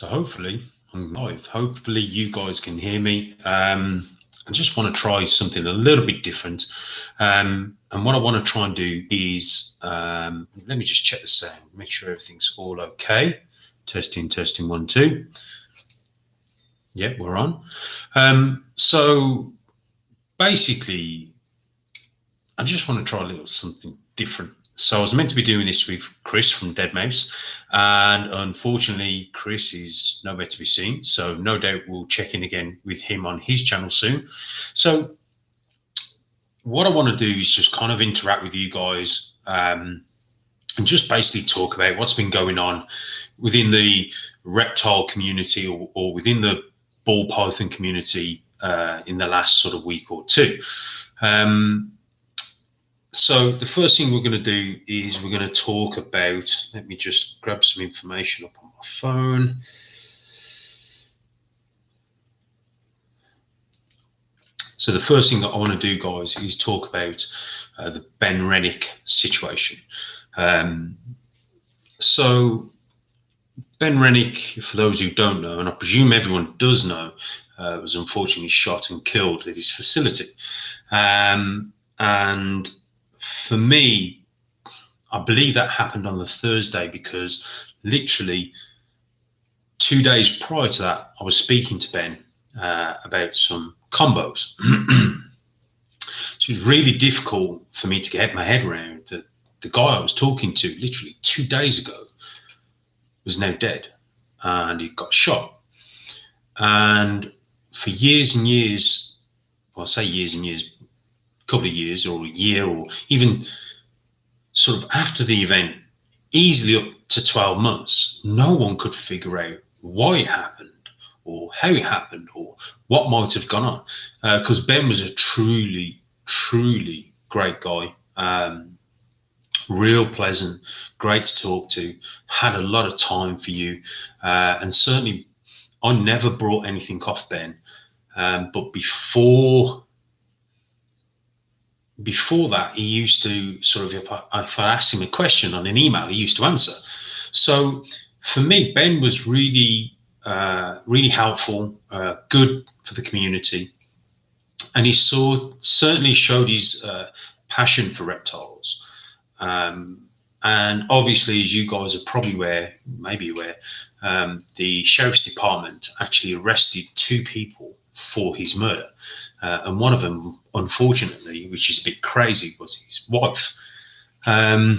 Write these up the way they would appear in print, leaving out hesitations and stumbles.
So hopefully I'm live. Hopefully you guys can hear me. I just want to try something a little bit different. And what I want to try and do is, let me just check the sound, make sure everything's all okay. Testing, testing, 1, 2. Yeah, we're on. So basically, I just want to try a little something different. So I was meant to be doing this with Chris from Dead Mouse, and unfortunately, Chris is nowhere to be seen. So no doubt we'll check in again with him on his channel soon. So what I want to do is just kind of interact with you guys and just basically talk about what's been going on within the reptile community or within the ball python community in the last sort of week or two. So the first thing we're going to do is we're going to talk about, let me just grab some information up on my phone. So the first thing that I want to do, guys, is talk about the Ben Rennick situation. So Ben Rennick, for those who don't know, and I presume everyone does know, was unfortunately shot and killed at his facility. And for me, I believe that happened on the Thursday because literally 2 days prior to that, I was speaking to Ben about some combos. So it was really difficult for me to get my head around that the guy I was talking to literally 2 days ago was now dead and he got shot. And for years and years, well, I say years and years, couple of years or a year or even sort of after the event, easily up to 12 months, no one could figure out why it happened or how it happened or what might have gone on. Because Ben was a truly, truly great guy. Real pleasant, great to talk to, had a lot of time for you. And certainly I never brought anything off Ben. But before that, he used to sort of, if I asked him a question on an email, he used to answer. So for me, Ben was really, really helpful, good for the community. And he certainly showed his passion for reptiles. And obviously, as you guys are probably maybe aware, the sheriff's department actually arrested 2 people for his murder. And one of them, unfortunately, which is a bit crazy, was his wife. The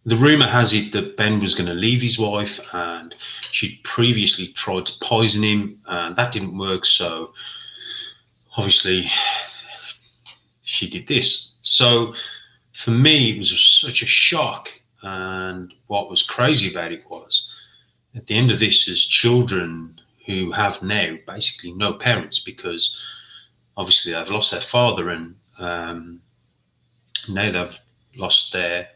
rumor has it that Ben was going to leave his wife and she'd previously tried to poison him and that didn't work. So obviously she did this. So for me, it was such a shock. And what was crazy about it was at the end of this, as children who have now basically no parents because obviously they've lost their father and now they've lost their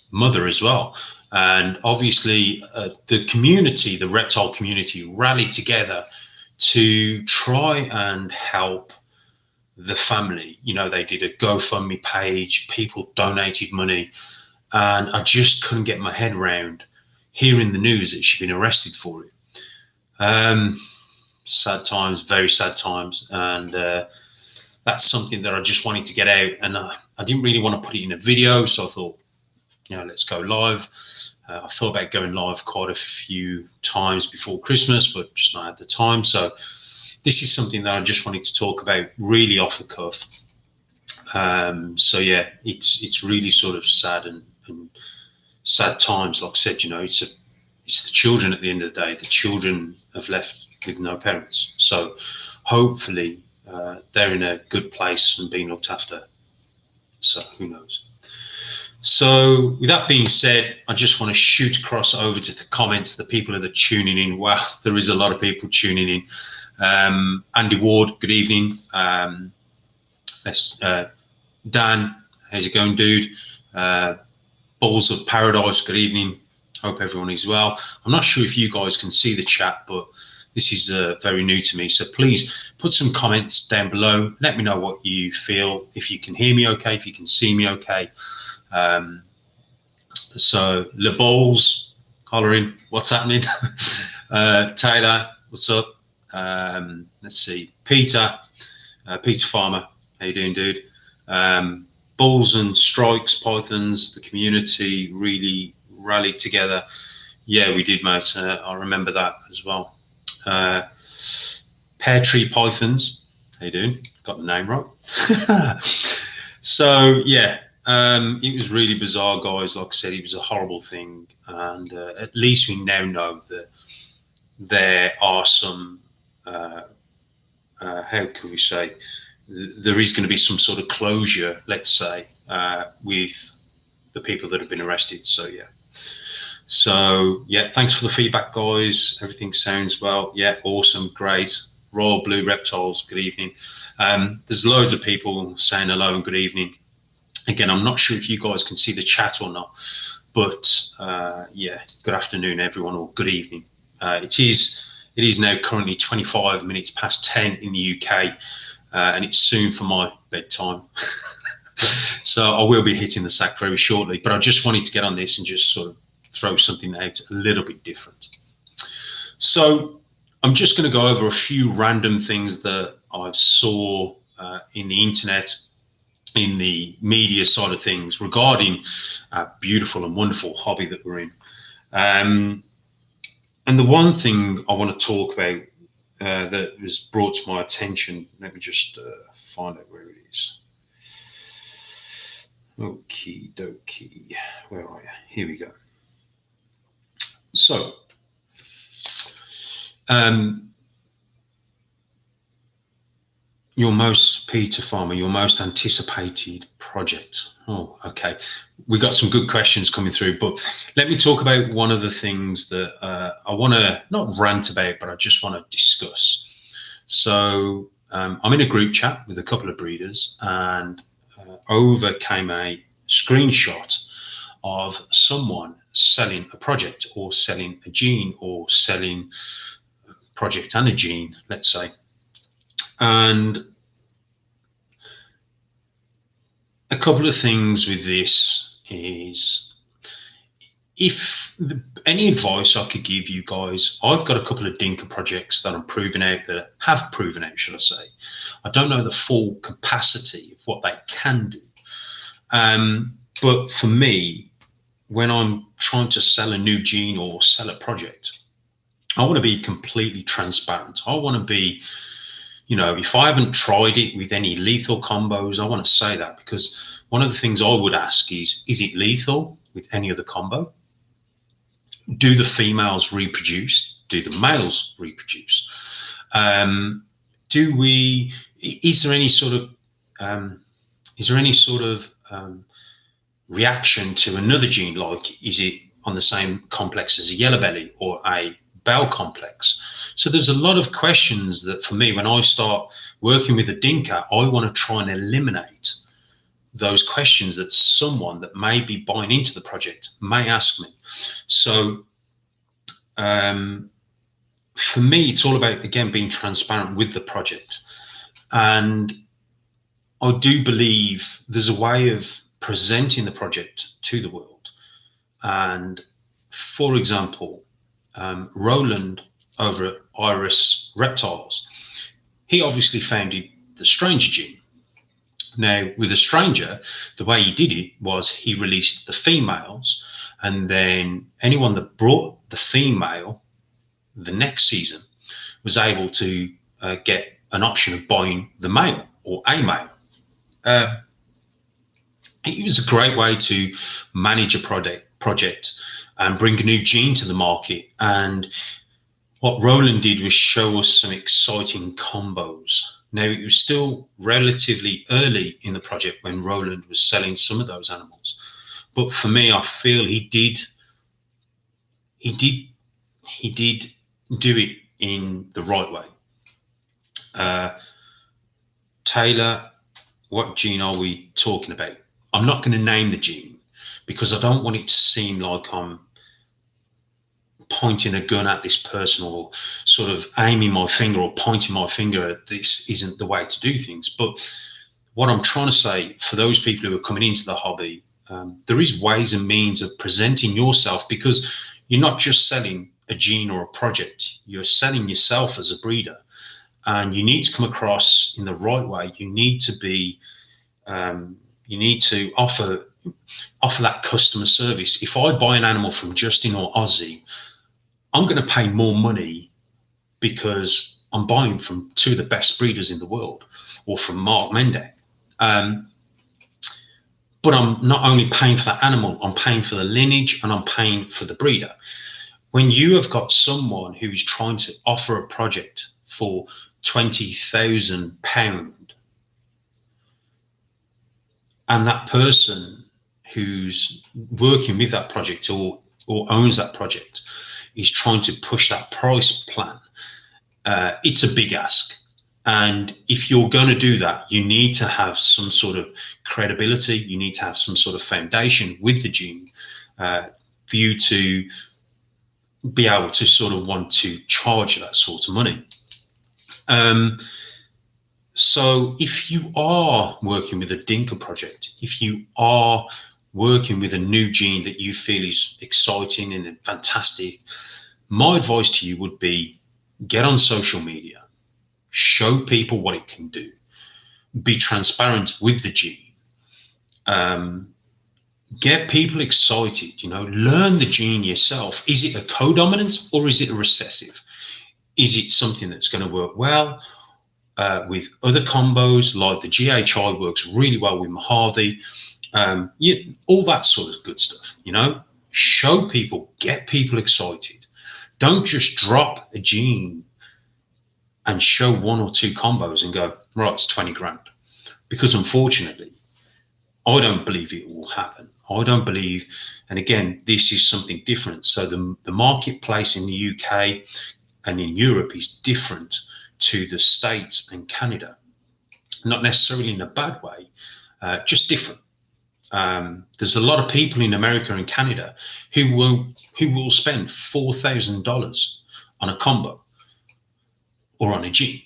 mother as well. And obviously the community, the reptile community, rallied together to try and help the family. You know, they did a GoFundMe page, people donated money, and I just couldn't get my head around hearing the news that she'd been arrested for it. Sad times, very sad times. And that's something that I just wanted to get out. And I didn't really want to put it in a video. So I thought, you know, let's go live. I thought about going live quite a few times before Christmas, but just not at the time. So this is something that I just wanted to talk about really off the cuff. So yeah, it's really sort of sad and sad times. Like I said, you know, it's the children at the end of the day. The children have left with no parents. So hopefully they're in a good place and being looked after. So who knows? So with that being said, I just want to shoot across over to the comments, the people that are tuning in. Wow, there is a lot of people tuning in. Andy Ward, good evening. Dan, how's it going, dude? Balls of Paradise, good evening. Hope everyone is well. I'm not sure if you guys can see the chat, but this is very new to me. So please put some comments down below. Let me know what you feel, if you can hear me okay, if you can see me okay. So Le Balls hollering, what's happening? Taylor, what's up? Let's see, Peter, Peter Farmer, how you doing, dude? Bulls and Strikes, Pythons, the community really rallied together. Yeah, we did, mate. I remember that as well. Pear Tree Pythons, how you doing? Got the name right. So yeah, it was really bizarre, guys. Like I said, it was a horrible thing, and at least we now know that there are some. How can we say? There is going to be some sort of closure, let's say, with the people that have been arrested. So yeah. So yeah, thanks for the feedback, guys. Everything sounds well. Yeah, awesome, great. Royal Blue Reptiles, good evening. There's loads of people saying hello and good evening. Again, I'm not sure if you guys can see the chat or not, but yeah, good afternoon, everyone, or good evening. It is now currently 25 minutes past 10 in the UK, and it's soon for my bedtime. So I will be hitting the sack very shortly, but I just wanted to get on this and just sort of throw something out a little bit different. So I'm just going to go over a few random things that I saw in the internet, in the media side of things regarding a beautiful and wonderful hobby that we're in. And the one thing I want to talk about that was brought to my attention, let me just find out where it is. Okie dokie. Where are you? Here we go. So, your most, Peter Farmer, your most anticipated project. Oh, okay. We got some good questions coming through, but let me talk about one of the things that I want to not rant about, but I just want to discuss. So I'm in a group chat with a couple of breeders, and over came a screenshot of someone selling a project or selling a gene or selling a project and a gene, let's say. And a couple of things with this is, if any advice I could give you guys, I've got a couple of Dinka projects that I'm proving out, that have proven out, should I say. I don't know the full capacity of what they can do. But for me, when I'm trying to sell a new gene or sell a project, I want to be completely transparent. I want to be, if I haven't tried it with any lethal combos, I want to say that, because one of the things I would ask is it lethal with any other combo? Do the females reproduce? Do the males reproduce? Is there any sort of reaction to another gene? Like, is it on the same complex as a yellow belly or a bell complex? So there's a lot of questions that, for me, when I start working with a Dinka, I want to try and eliminate those questions that someone that may be buying into the project may ask me. So for me, it's all about, again, being transparent with the project. And I do believe there's a way of presenting the project to the world. And for example, Roland over at Iris Reptiles, he obviously founded the Stranger gene. Now, with the Stranger, the way he did it was he released the females, and then anyone that brought the female the next season was able to get an option of buying the male or a male. It was a great way to manage a project and bring a new gene to the market. And what Roland did was show us some exciting combos. Now, it was still relatively early in the project when Roland was selling some of those animals. But for me, I feel he did do it in the right way. Taylor, what gene are we talking about? I'm not going to name the gene because I don't want it to seem like I'm pointing a gun at this person or sort of aiming my finger or pointing my finger at this isn't the way to do things. But what I'm trying to say, for those people who are coming into the hobby, There is ways and means of presenting yourself, because you're not just selling a gene or a project, you're selling yourself as a breeder, and you need to come across in the right way. You need to be, you need to offer that customer service. If I buy an animal from Justin or Ozzy, I'm going to pay more money because I'm buying from two of the best breeders in the world, or from Mark Mendek. But I'm not only paying for that animal, I'm paying for the lineage and I'm paying for the breeder. When you have got someone who's trying to offer a project for £20,000, and that person who's working with that project or owns that project is trying to push that price plan, it's a big ask. And if you're going to do that, you need to have some sort of credibility. You need to have some sort of foundation with the gene for you to be able to sort of want to charge that sort of money. So if you are working with a Dinka project, if you are working with a new gene that you feel is exciting and fantastic, my advice to you would be get on social media, show people what it can do, be transparent with the gene, get people excited, learn the gene yourself. Is it a co-dominant or is it a recessive? Is it something that's going to work well with other combos, like the GHI works really well with Mojave, all that sort of good stuff, show people, get people excited. Don't just drop a gene and show one or two combos and go, right, it's 20 grand. Because unfortunately, I don't believe it will happen. I don't believe, and again, this is something different. So the marketplace in the UK and in Europe is different to the States and Canada. Not necessarily in a bad way, just different. There's a lot of people in America and Canada who will spend $4,000 on a combo or on a gene.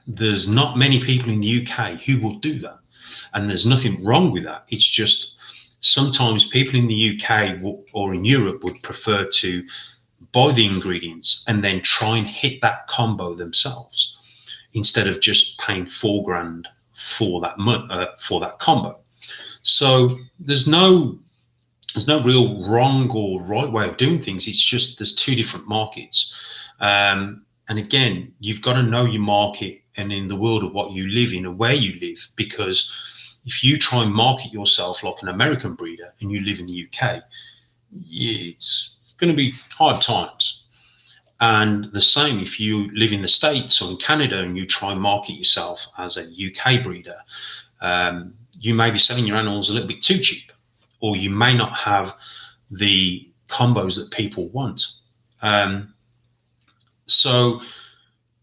There's not many people in the UK who will do that. And there's nothing wrong with that. It's just sometimes people in the UK or in Europe would prefer to buy the ingredients and then try and hit that combo themselves instead of just paying $4 grand for that combo. So there's no real wrong or right way of doing things. It's just there's two different markets. And again, you've got to know your market and in the world of what you live in and where you live, because if you try and market yourself like an American breeder and you live in the UK, it's going to be hard times. And the same if you live in the States or in Canada and you try and market yourself as a UK breeder, you may be selling your animals a little bit too cheap, or you may not have the combos that people want. So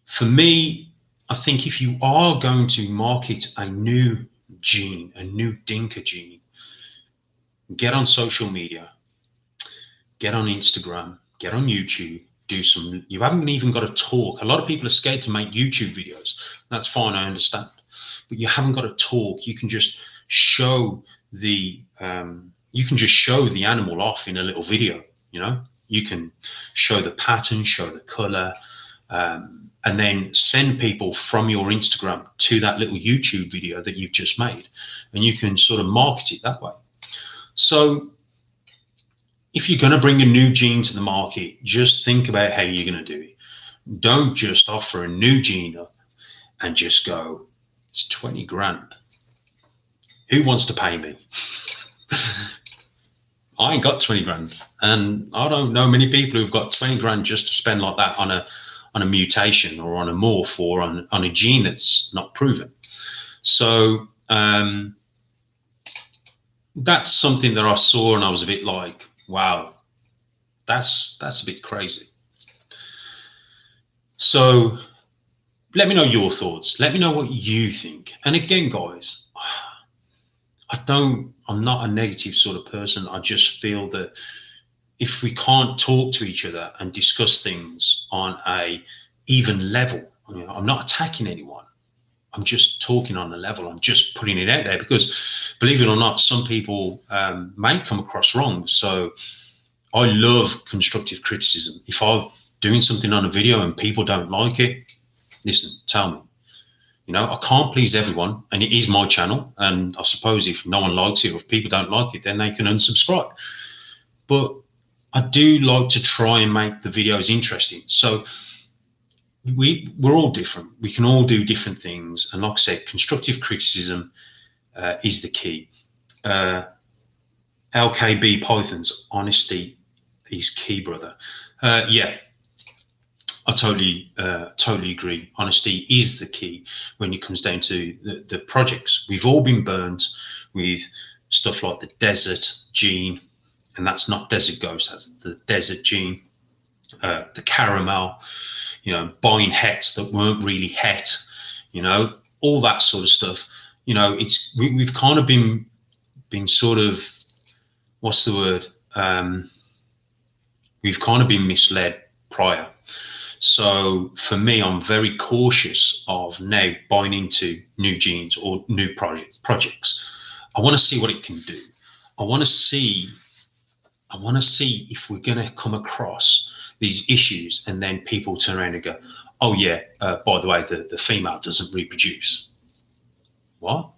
for me, I think if you are going to market a new gene, a new Dinka gene, get on social media, get on Instagram, get on YouTube, you haven't even got to talk. A lot of people are scared to make YouTube videos. That's fine, I understand. But you haven't got to talk. You can just show the animal off in a little video, You can show the pattern, show the color, and then send people from your Instagram to that little YouTube video that you've just made. And you can sort of market it that way. So if you're going to bring a new gene to the market, just think about how you're going to do it. Don't just offer a new gene up and just go, it's 20 grand. Who wants to pay me? I ain't got 20 grand. And I don't know many people who've got 20 grand just to spend like that on a mutation or on a morph or on a gene that's not proven. So that's something that I saw and I was a bit like, wow, that's a bit crazy. So let me know your thoughts. Let me know what you think. And again, guys, I'm not a negative sort of person. I just feel that if we can't talk to each other and discuss things on a even level, I'm not attacking anyone. I'm just talking on a level. I'm just putting it out there because, believe it or not, some people may come across wrong. So I love constructive criticism. If I'm doing something on a video and people don't like it, listen, tell me. You know, I can't please everyone, and it is my channel. And I suppose if no one likes it, or if people don't like it, then they can unsubscribe. But I do like to try and make the videos interesting. So we're all different. We can all do different things. And like I said, constructive criticism is the key. LKB Python's honesty is key, brother. Yeah, I totally agree. Honesty is the key when it comes down to the projects. We've all been burned with stuff like the desert gene, and that's not desert ghost, that's the desert gene, the caramel, you know, buying hets that weren't really het, you know, all that sort of stuff. You know, we've kind of been sort of, what's the word? We've kind of been misled prior. So for me, I'm very cautious of now buying into new genes or new projects. I want to see what it can do. I want to see if we're going to come across these issues and then people turn around and go, oh yeah, by the way, the female doesn't reproduce. What? Well,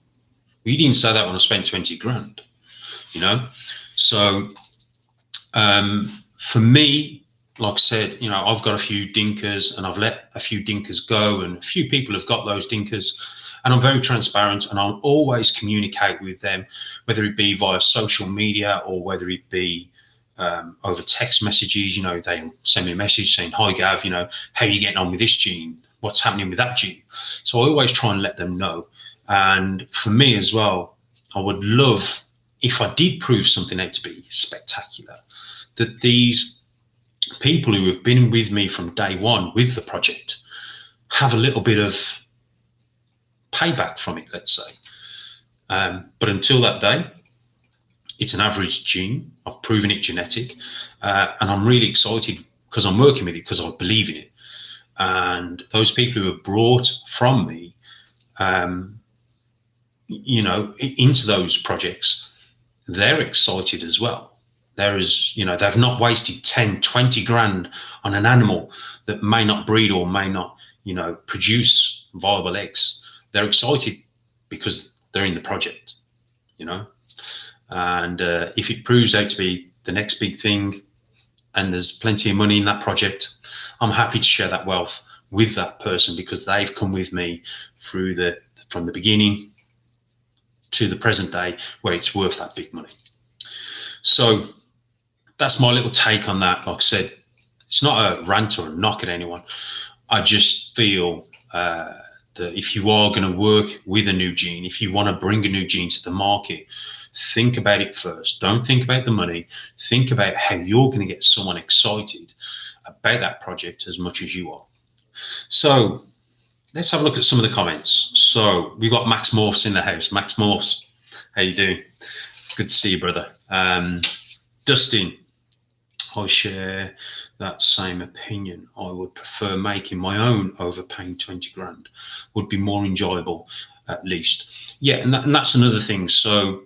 you didn't say that when I spent 20 grand, you know? So for me, like I said, you know, I've got a few dinkers and I've let a few dinkers go, and a few people have got those dinkers, and I'm very transparent, and I'll always communicate with them, whether it be via social media or whether it be over text messages. You know, they send me a message saying, hi Gav, you know, how are you getting on with this gene? What's happening with that gene? So I always try and let them know. And for me as well, I would love, if I did prove something out to be spectacular, that these people who have been with me from day one with the project have a little bit of payback from it, let's say. But until that day, it's an average gene. I've proven it genetic, and I'm really excited because I'm working with it because I believe in it. And those people who have brought from me, you know, into those projects, they're excited as well. There is, you know, they've not wasted 10, 20 grand on an animal that may not breed or may not, you know, produce viable eggs. They're excited because they're in the project, you know. And if it proves out to be the next big thing and there's plenty of money in that project, I'm happy to share that wealth with that person because they've come with me through from the beginning to the present day where it's worth that big money. So that's my little take on that. Like I said, it's not a rant or a knock at anyone. I just feel that if you are going to work with a new gene, if you want to bring a new gene to the market, think about it first. Don't think about the money. Think about how you're going to get someone excited about that project as much as you are. So let's have a look at some of the comments. So we've got Max Morphs in the house. Max Morphs, how you doing? Good to see you, brother. Dustin, I share that same opinion. I would prefer making my own over paying 20 grand. Would be more enjoyable, at least. Yeah, and that's another thing. So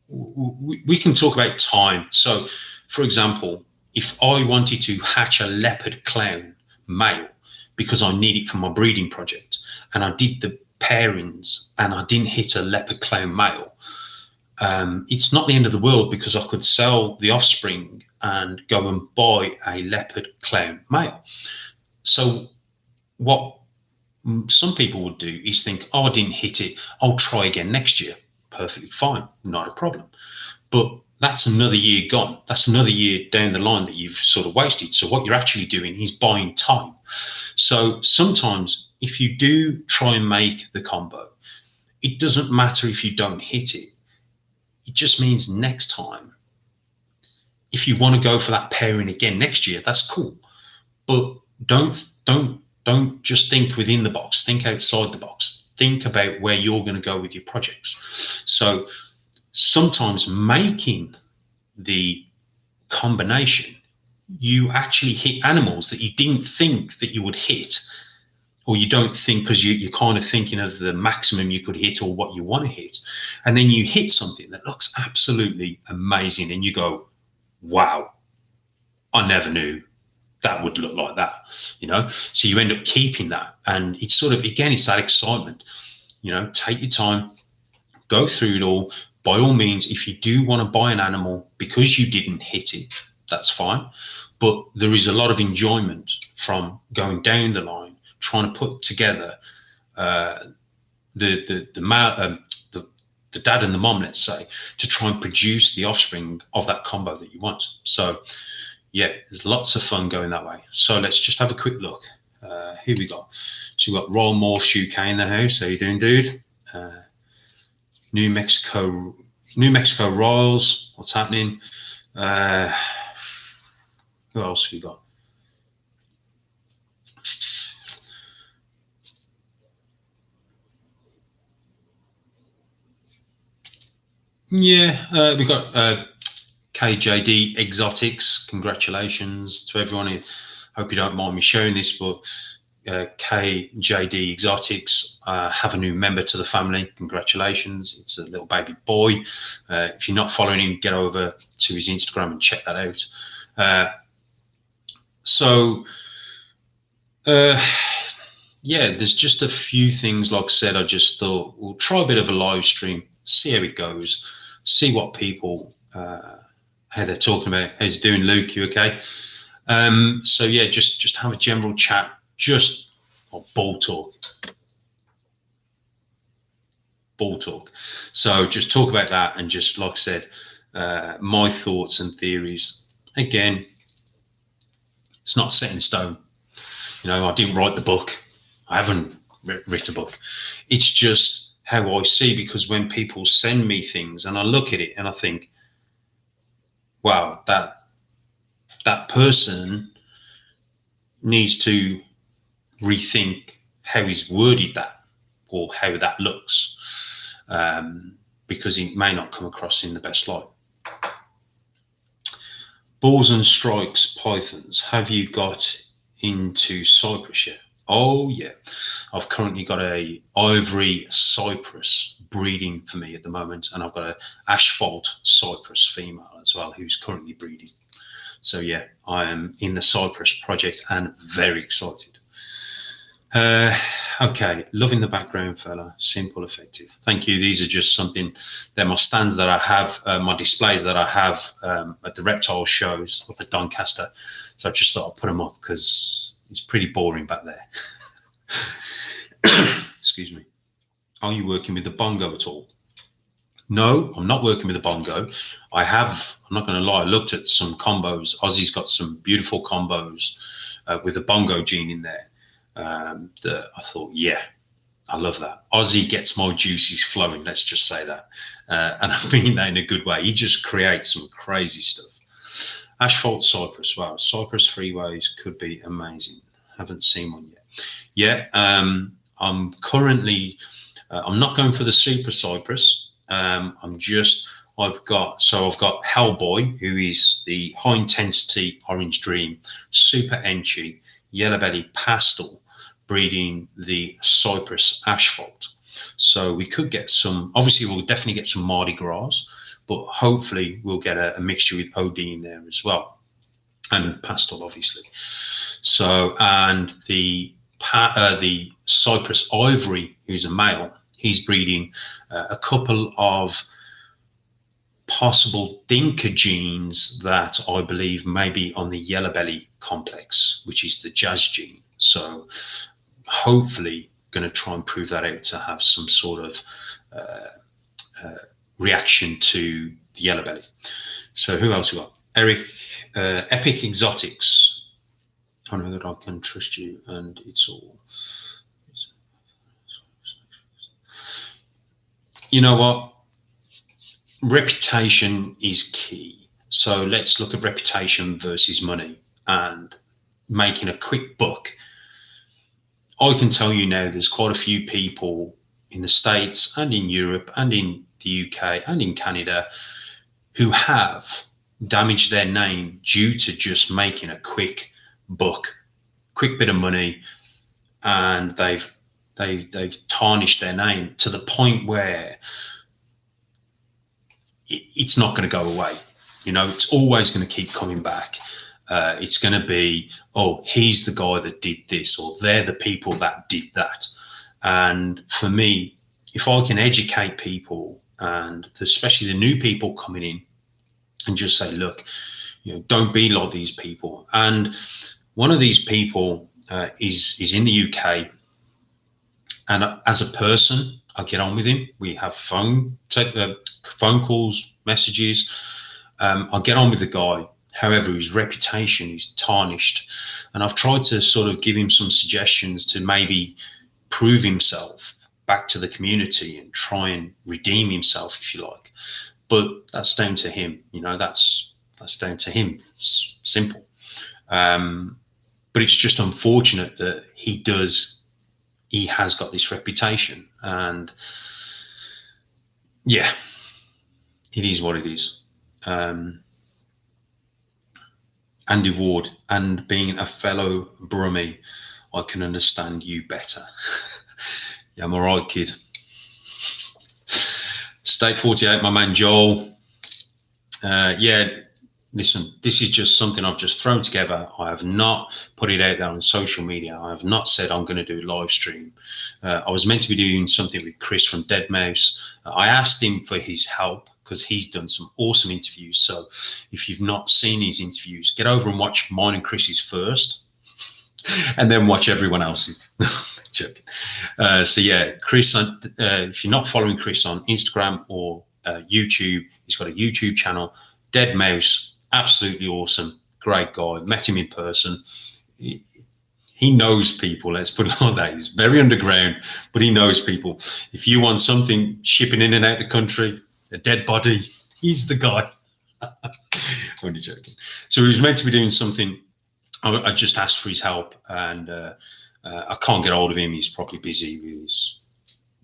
we can talk about time. So, for example, if I wanted to hatch a leopard clown male because I need it for my breeding project, and I did the pairings and I didn't hit a leopard clown male, it's not the end of the world because I could sell the offspring and go and buy a leopard clown male. So what some people would do is think, oh, I didn't hit it, I'll try again next year. Perfectly fine, not a problem. But that's another year gone. That's another year down the line that you've sort of wasted. So what you're actually doing is buying time. So sometimes if you do try and make the combo, it doesn't matter if you don't hit it. It just means next time, if you want to go for that pairing again next year, that's cool. But don't just think within the box. Think outside the box. Think about where you're going to go with your projects. So sometimes making the combination, you actually hit animals that you didn't think that you would hit, or you don't think, because you're kind of thinking of the maximum you could hit or what you want to hit. And then you hit something that looks absolutely amazing and you go, wow, I never knew that would look like that, So you end up keeping that. And it's sort of, again, it's that excitement, take your time, go through it all. By all means, if you do want to buy an animal because you didn't hit it, that's fine. But there is a lot of enjoyment from going down the line, trying to put together the dad and the mom, let's say, to try and produce the offspring of that combo that you want. So, yeah, there's lots of fun going that way. So let's just have a quick look. Here we go. So we've got Royal Morphs UK in the house. How you doing, dude? New Mexico Royals. What's happening? Who else have we got? Yeah, we got KJD Exotics. Congratulations to everyone. Hope you don't mind me sharing this, but KJD Exotics have a new member to the family. Congratulations. It's a little baby boy. If you're not following him, get over to his Instagram and check that out. Yeah, there's just a few things, like I said, I just thought we'll try a bit of a live stream, see how it goes, see what people, how they're talking about. How's it doing, Luke? You okay? So yeah, just have a general chat, just ball talk. So just talk about that, and just, like I said, my thoughts and theories. Again, it's not set in stone. I didn't write the book. I haven't written a book. It's just how I see, because when people send me things and I look at it and I think, wow, that person needs to rethink how he's worded that or how that looks, because it may not come across in the best light. Balls and strikes, pythons. Have you got into cypress yet? Oh yeah, I've currently got a ivory cypress breeding for me at the moment, and I've got a asphalt cypress female as well who's currently breeding. So yeah, I am in the cypress project and very excited. Okay, loving the background, fella. Simple, effective. Thank you. These are just something. They're my stands that I have, my displays that I have at the reptile shows up at Doncaster. So I just thought I'd put them up because it's pretty boring back there. Excuse me. Are you working with the bongo at all? No, I'm not working with the bongo. I'm not going to lie, I looked at some combos. Ozzy's got some beautiful combos with the bongo gene in there. That I thought, yeah, I love that. Ozzy gets my juices flowing, let's just say that. And I mean that in a good way. He just creates some crazy stuff. Asphalt cypress. Wow, cypress freeways could be amazing. Haven't seen one yet. Yeah, I'm currently, I'm not going for the super cypress. I've got Hellboy, who is the high intensity orange dream, super enchy, yellow belly pastel, breeding the cypress asphalt. So we could get some, obviously we'll definitely get some Mardi Gras, but hopefully we'll get a mixture with OD in there as well, and pastel obviously. So, and the cypress ivory, who's a male, he's breeding a couple of possible Dinka genes that I believe may be on the yellow belly complex, which is the jazz gene. So hopefully going to try and prove that out to have some sort of reaction to the yellow belly. So who else we got? Eric, Epic Exotics. I know that I can trust you, and it's all. You know what? Reputation is key. So let's look at reputation versus money and making a quick buck. I can tell you now there's quite a few people in the States and in Europe and in the UK and in Canada who have damaged their name due to just making a quick buck, quick bit of money, and they've tarnished their name to the point where it's not going to go away. It's always going to keep coming back. It's going to be, oh, he's the guy that did this, or they're the people that did that. And for me, if I can educate people, and especially the new people coming in, and just say, look, don't be like these people. And one of these people is in the UK, and as a person, I get on with him. We have phone calls, messages. I get on with the guy. However, his reputation is tarnished, and I've tried to sort of give him some suggestions to maybe prove himself back to the community and try and redeem himself, if you like. But that's down to him. That's down to him. It's simple. But it's just unfortunate that he has got this reputation, and yeah, it is what it is. Andy Ward, and being a fellow Brummie, I can understand you better. Yeah, I'm all right, kid. State 48, my man Joel. Yeah, listen, this is just something I've just thrown together. I have not put it out there on social media. I have not said I'm going to do a live stream. I was meant to be doing something with Chris from Dead Mouse. I asked him for his help because he's done some awesome interviews. So if you've not seen his interviews, get over and watch mine and Chris's first, and then watch everyone else's. Joking. So yeah, Chris, if you're not following Chris on Instagram or YouTube, he's got a YouTube channel, Dead Mouse. Absolutely awesome, great guy. Met him in person. He knows people, let's put it like that. He's very underground, but he knows people. If you want something shipping in and out the country, a dead body, he's the guy. Only joking. So he was meant to be doing something. I just asked for his help, and I can't get hold of him. He's probably busy with his,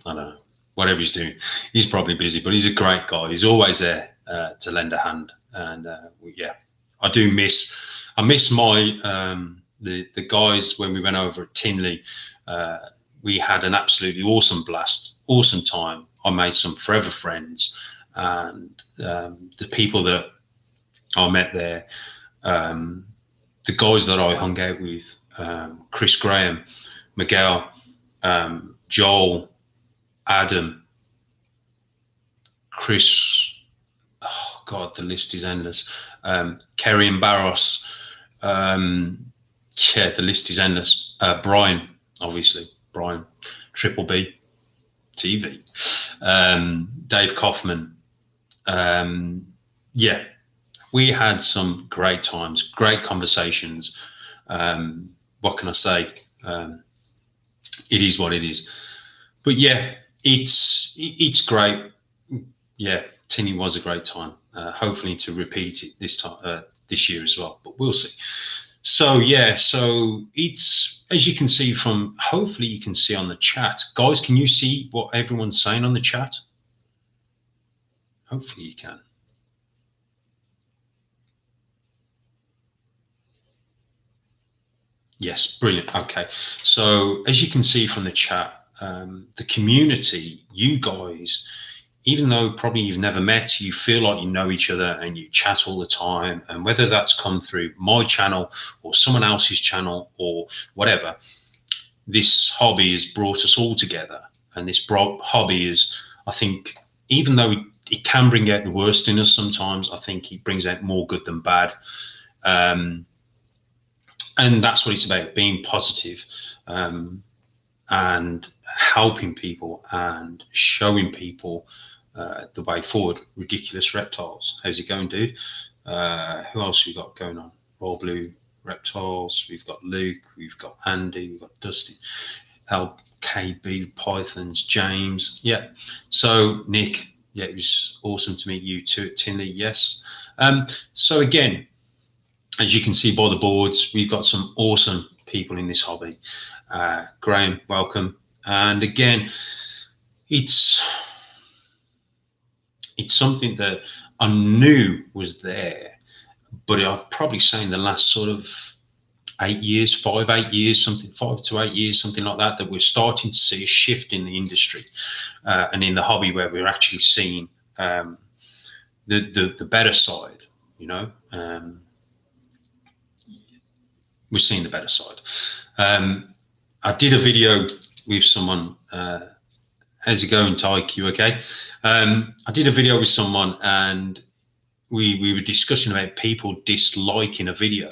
I don't know, whatever he's doing. He's probably busy, but he's a great guy. He's always there to lend a hand. And yeah, I miss my the guys when we went over at Tinley. We had an absolutely awesome blast, awesome time. I made some forever friends, and the people that I met there, the guys that I hung out with, Chris Graham, Miguel, Joel, Adam, Chris. Oh God, the list is endless. Kerry and Barros. Yeah, the list is endless. Brian, obviously, Brian, Triple B, TV. Dave Kaufman. Yeah, we had some great times, great conversations. What can I say? It is what it is. But yeah, it's great. Yeah, Tinny was a great time. Hopefully to repeat it this year as well, but we'll see. So yeah, so it's, as you can see from, hopefully you can see on the chat. Guys, can you see what everyone's saying on the chat? Hopefully you can. Yes, brilliant. Okay. So as you can see from the chat, the community, you guys, even though probably you've never met, you feel like you know each other and you chat all the time. And whether that's come through my channel or someone else's channel or whatever, this hobby has brought us all together. And this hobby is, I think, even though it can bring out the worst in us sometimes, I think it brings out more good than bad. And that's what it's about, being positive, and helping people and showing people the way forward. Ridiculous Reptiles. How's it going, dude? Who else have we got going on? Royal Blue Reptiles. We've got Luke. We've got Andy. We've got Dusty. LKB Pythons. James. Yeah. So Nick. Yeah, it was awesome to meet you too at Tinley. Yes. So again, as you can see by the boards, we've got some awesome people in this hobby. Graham, welcome. And again, it's something that I knew was there, but I'd probably say in the last sort of 8 years, 5 to 8 years, something 5 to 8 years, something like that, that we're starting to see a shift in the industry and in the hobby, where we're actually seeing the better side. You know, we're seeing the better side. I did a video with someone. How's it going, Tyke? You okay? I did a video with someone, and we were discussing about people disliking a video.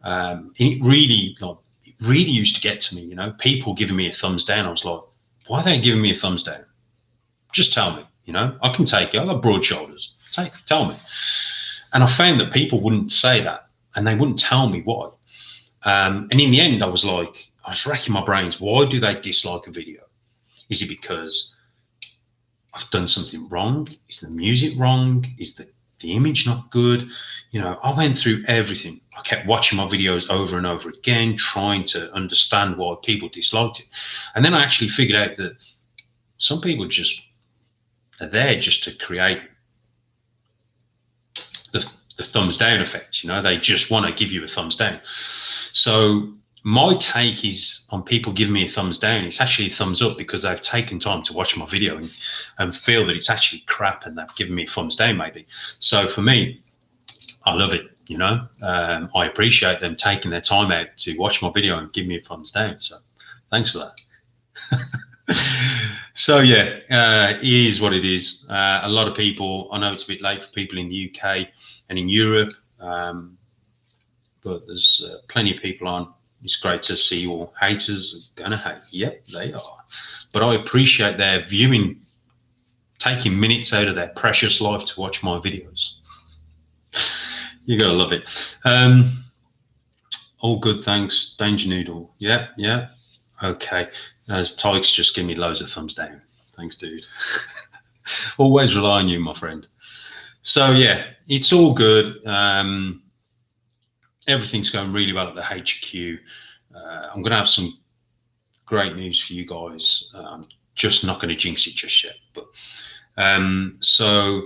And it really used to get to me, you know, people giving me a thumbs down. I was like, why are they giving me a thumbs down? Just tell me, you know, I can take it. I've got broad shoulders. Tell me. And I found that people wouldn't say that, and they wouldn't tell me why. And in the end, I was racking my brains. Why do they dislike a video? Is it because I've done something wrong? Is the music wrong? Is the image not good? You know, I went through everything. I kept watching my videos over and over again, trying to understand why people disliked it. And then I actually figured out that some people just are there just to create the thumbs down effect. You know, they just want to give you a thumbs down. So my take is on people giving me a thumbs down, it's actually a thumbs up, because they've taken time to watch my video and feel that it's actually crap, and they've given me a thumbs down maybe. So for me, I love it, you know. I appreciate them taking their time out to watch my video and give me a thumbs down. So thanks for that. So yeah, it is what it is. A lot of people, I know it's a bit late for people in the UK and in Europe, but there's plenty of people on. It's great to see your haters are gonna hate. Yep, they are. But I appreciate their viewing, taking minutes out of their precious life to watch my videos. You gotta love it. All good, thanks. Danger Noodle. Yeah. Okay. As Tyke's just give me loads of thumbs down. Thanks, dude. Always rely on you, my friend. So yeah, it's all good. Everything's going really well at the HQ. I'm going to have some great news for you guys. I'm just not going to jinx it just yet. But so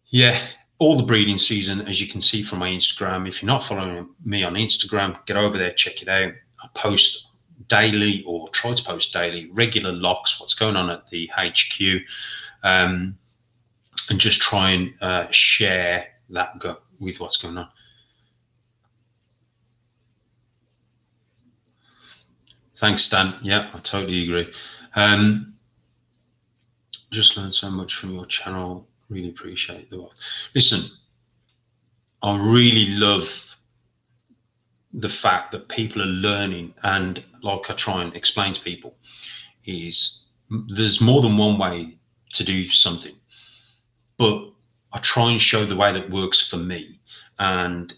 yeah, all the breeding season, as you can see from my Instagram. If you're not following me on Instagram, get over there, check it out. I post daily, or try to post daily, regular locks, what's going on at the HQ, and just try and share that with what's going on. Thanks, Stan. Yeah, I totally agree. Just learned so much from your channel. Really appreciate the work. Listen, I really love the fact that people are learning, and like I try and explain to people, is there's more than one way to do something, but I try and show the way that works for me. And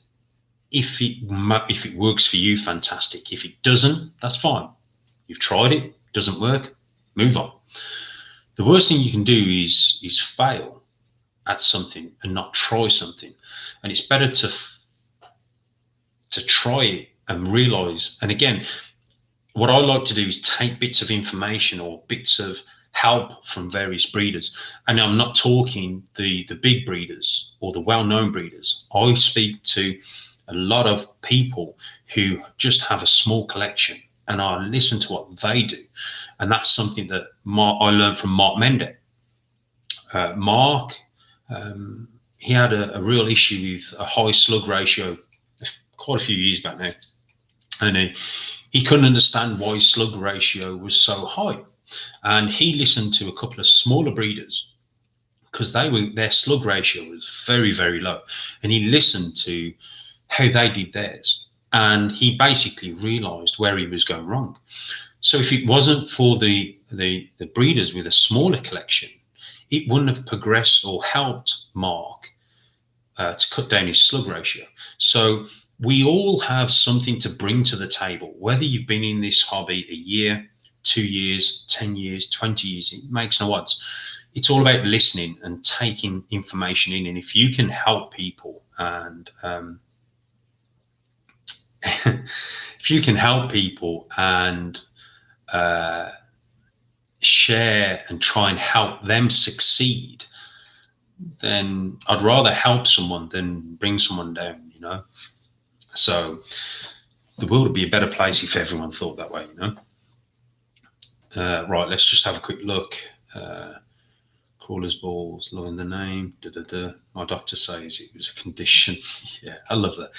if it works for you, fantastic. If it doesn't, that's fine. You've tried it, doesn't work, move on. The worst thing you can do is fail at something and not try something. And it's better to try it and realize. And again, what I like to do is take bits of information or bits of help from various breeders. And I'm not talking the big breeders or the well-known breeders. I speak to a lot of people who just have a small collection, and I listen to what they do. And that's something that I learned from Mark Mende. Mark, he had a real issue with a high slug ratio quite a few years back now. And he couldn't understand why slug ratio was so high. And he listened to a couple of smaller breeders, because their slug ratio was very, very low. And he listened to how they did theirs. And he basically realized where he was going wrong. So if it wasn't for the breeders with a smaller collection, it wouldn't have progressed or helped Mark to cut down his slug ratio. So we all have something to bring to the table, whether you've been in this hobby a year, 2 years, 10 years, 20 years, it makes no odds. It's all about listening and taking information in. And if you can help people and if you can help people and share and try and help them succeed, then I'd rather help someone than bring someone down, you know. So the world would be a better place if everyone thought that way, Right, let's just have a quick look. Crawler's balls, loving the name. My doctor says it was a condition. Yeah, I love that.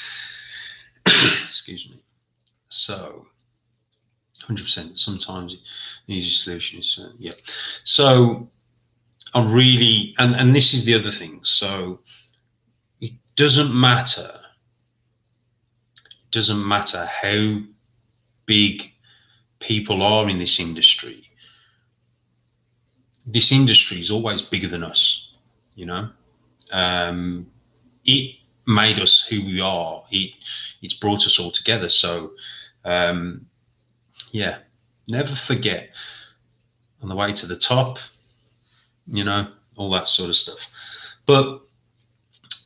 Excuse me. So, 100%. Sometimes an easy solution is yeah. So, I really, and this is the other thing. So, it doesn't matter how big people are in this industry. This industry is always bigger than us, it made us who we are. It's brought us all together. So yeah, never forget, on the way to the top, all that sort of stuff. But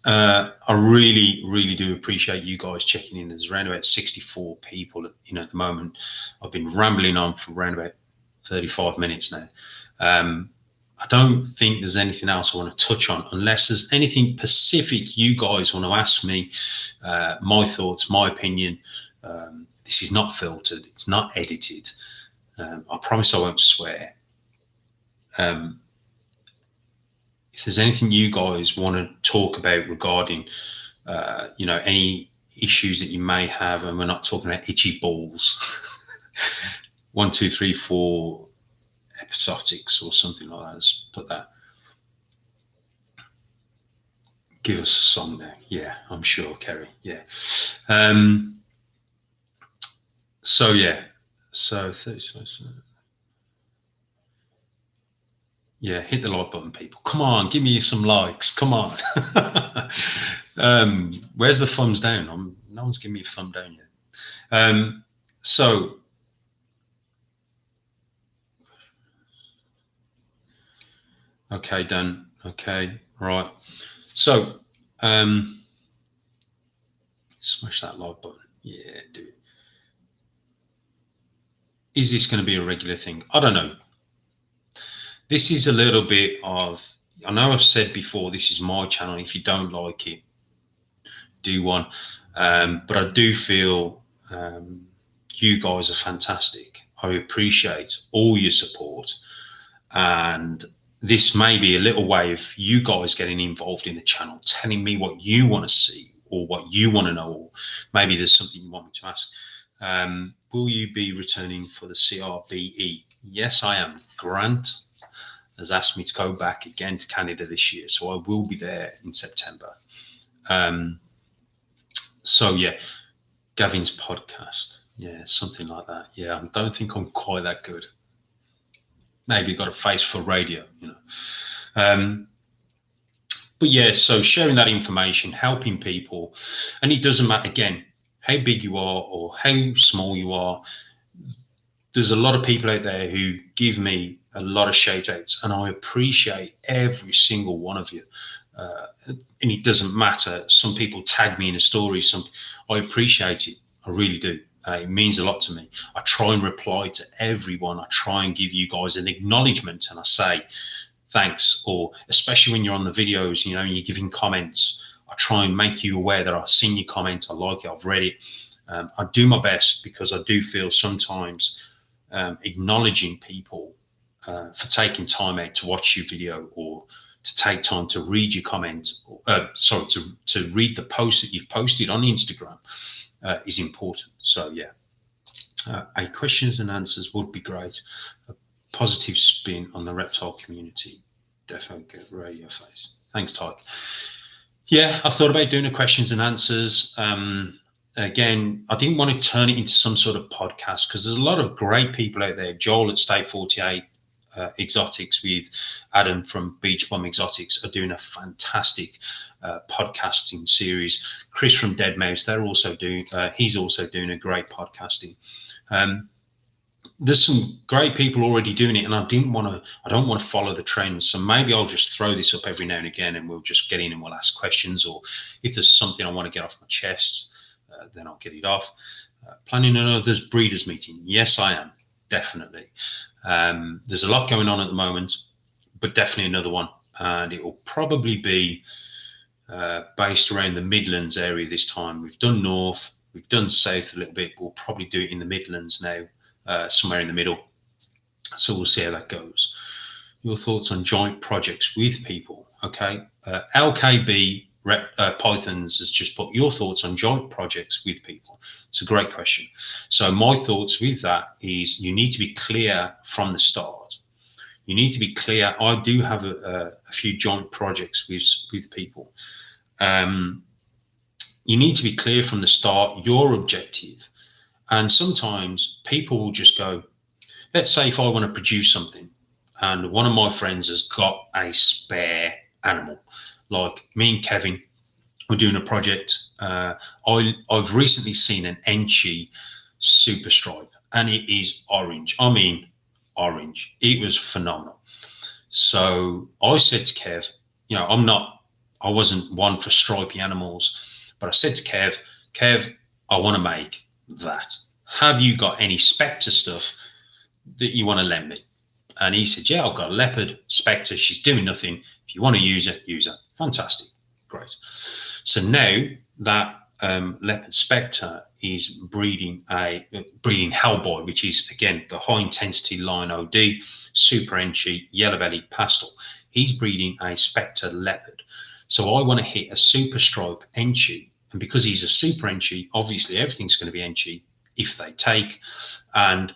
I really, really do appreciate you guys checking in. There's around about 64 people, at the moment. I've been rambling on for around about 35 minutes now. I don't think there's anything else I want to touch on, unless there's anything specific you guys want to ask me. My thoughts, my opinion. This is not filtered. It's not edited. I promise I won't swear. If there's anything you guys want to talk about regarding, any issues that you may have, and we're not talking about itchy balls, 1, 2, 3, 4 episodics or something like that. Let's put that. Give us a song now. Yeah, I'm sure, Kerry. Yeah. So yeah. So 30. Yeah, hit the like button, people. Come on, give me some likes. Come on. Where's the thumbs down? No one's giving me a thumb down yet. So, okay, done. Okay, right. So, smash that like button. Yeah, do it. Is this going to be a regular thing? I don't know. This is a little bit of, I know I've said before, this is my channel. If you don't like it, do one. But I do feel you guys are fantastic. I appreciate all your support. And this may be a little way of you guys getting involved in the channel, telling me what you want to see or what you want to know, or maybe there's something you want me to ask. Will you be returning for the CRBE? Yes, I am. Grant has asked me to go back again to Canada this year, so I will be there in September. So yeah, Gavin's podcast. Yeah, something like that. Yeah, I don't think I'm quite that good. Maybe got a face for radio, But yeah, so sharing that information, helping people, and it doesn't matter, again, how big you are or how small you are. There's a lot of people out there who give me a lot of shout outs, and I appreciate every single one of you. And it doesn't matter. Some people tag me in a story. I appreciate it. I really do. It means a lot to me. I try and reply to everyone. I try and give you guys an acknowledgement, and I say thanks, or especially when you're on the videos, you're giving comments. I try and make you aware that I've seen your comment. I like it. I've read it. I do my best, because I do feel sometimes acknowledging people for taking time out to watch your video, or to take time to read your comment, to read the post that you've posted on Instagram is important. So yeah, a questions and answers would be great. A positive spin on the reptile community. Definitely get radio face. Thanks, Tyke. Yeah, I thought about doing a questions and answers. Again, I didn't want to turn it into some sort of podcast, because there's a lot of great people out there. Joel at State 48 Exotics with Adam from Beach Bum Exotics are doing a fantastic podcasting series. Chris from Dead Mouse, he's also doing a great podcasting. There's some great people already doing it, and I don't want to follow the trends. So maybe I'll just throw this up every now and again, and we'll just get in and we'll ask questions, or if there's something I want to get off my chest, then I'll get it off. Planning another breeders meeting? Yes, I am, definitely. There's a lot going on at the moment, but definitely another one, and it will probably be based around the Midlands area this time. We've done North, We've done south a little bit. We'll probably do it in the Midlands now, somewhere in the middle. So we'll see how that goes. Your thoughts on joint projects with people? Okay, LKB Pythons has just put your thoughts on joint projects with people. It's a great question. So my thoughts with that is you need to be clear from the start. You need to be clear. I do have a few joint projects with people. You need to be clear from the start your objective. And sometimes people will just go, let's say if I want to produce something and one of my friends has got a spare animal, like me and Kevin, we're doing a project. I've recently seen an Enchi super stripe and it is orange. I mean, orange. It was phenomenal. So I said to Kev, I wasn't one for stripy animals, but I said to Kev, I want to make that. Have you got any Spectre stuff that you want to lend me? And he said, yeah, I've got a leopard Spectre. She's doing nothing. If you want to use it, use it. Fantastic. Great. So now that leopard Spectre is breeding Hellboy, which is, again, the high intensity line OD, super Enchi, yellow belly pastel. He's breeding a Spectre leopard. So I want to hit a super stripe Enchi. And because he's a super Enchi, obviously everything's going to be Enchi if they take. And